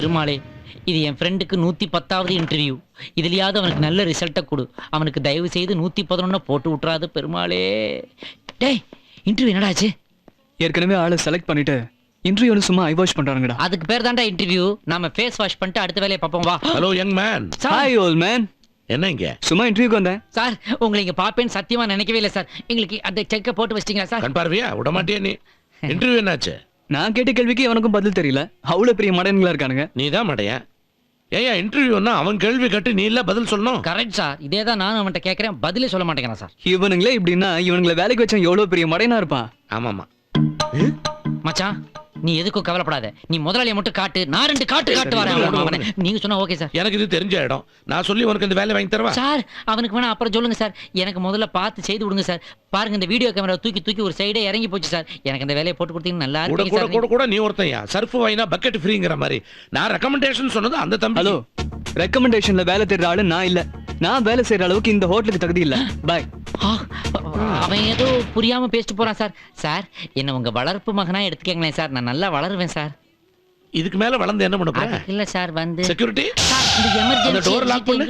பெருமாளே, இது என் ஃப்ரெண்டுக்கு 110வது இன்டர்வியூ. இதுலயாவது அவனுக்கு நல்ல ரிசல்ட்டை கொடு. அவனுக்கு தயவு செய்து 111 போட்டு விட்றாது பெருமாளே. டேய், இன்டர்வியூ என்னடா ஆச்சு? ஏற்கனவே ஆளை செலக்ட் பண்ணிட்டு இன்டர்வியூல சும்மா ஐ வாஷ் பண்றாங்கடா. அதுக்கு பேர் தான்டா இன்டர்வியூ. நாம ஃபேஸ் வாஷ் பண்ணிட்டு அடுத்த வேலையை பார்ப்போம் வா. Hello young man. Hi old man. என்ன இங்க? சும்மா இன்டர்வியூக்கு வந்தேன். சார், உங்களை இங்க பாப்பேன்னு சத்தியமா நினைக்கவே இல்லை சார். எங்களுக்கு அந்த செக்கை போட்டு வச்சிட்டீங்களா சார்? கண் பார்வையா விட மாட்டியா நீ? இன்டர்வியூ என்னாச்சு? நான் கேட்ட கேள்விக்கு அவனுக்கும் பதில் தெரியல. அவ்வளவு பெரிய மடையன்களா இருக்கானுங்க. நீ தான் மடையா? ஏயா இன்டர்வியூன்னா அவன் கேள்வி கட்டு நீ இல்ல பதில் சொல்லணும். Correct sir. இதே தான் நானும் அவன்கிட்ட கேட்கறேன், பதிலே சொல்ல மாட்டேங்கிறான் சார். இவனுங்களே இப்படின்னா இவனுங்களை வேலைக்கு வச்சா எவ்வளவு பெரிய மடையனா இருப்பான். ஆமாமா. மச்சான், நீ எதுக்கும் கவலைப்படாத. நீ முதலாளியை மட்டும் காட்டு, நான் 2 காட்டு வரேன். நீங்க சொன்னா ஓகே சார். எனக்கு இது தெரிஞ்ச இடம். நான் சொல்லி உனக்கு இந்த வேலை வாங்கி தரவா? சார், அவனுக்கு வேணா அப்புறம் சொல்லுங்க சார். எனக்கு முதல்ல பார்த்து செய்து விடுங்க சார். பாருங்க, இந்த வீடியோ கேமரா தூக்கி ஒரு சைடே இறங்கி போச்சு சார். எனக்கு இந்த வேலையை போட்டு கொடுத்தீங்கன்னா நல்லா கூட இருக்கும் கூட சார். கூட கூட நீ ஒருத்தன்யா சர்ஃப் வாங்கினா பக்கெட் ஃப்ரீங்கிற மாதிரி. நான் ரெக்கமெண்டேஷன் சொன்னது அந்த தம்பி. ஹலோ, ரெக்கமெண்டேஷன்ல வேலை தேடுற ஆளு நான் இல்ல. நான் வேலை செய்யற அளவுக்கு இந்த ஹோட்டலுக்கு தகுதி இல்ல. பாய். அவன் ஏதோ புரியாம பேசிட்டு போறான் சார். சார், என்ன உங்க வளர்ப்பு மகனா எடுத்துக்கங்களேன் சார். நான் நல்லா வளருவேன் சார். இதுக்கு மேல வளர்ந்து என்ன பண்ண போற? இல்ல சார், வந்து செக்யூரிட்டி சார், இந்த அந்த டோர் லாக் எமர்ஜென்சி பண்ணு.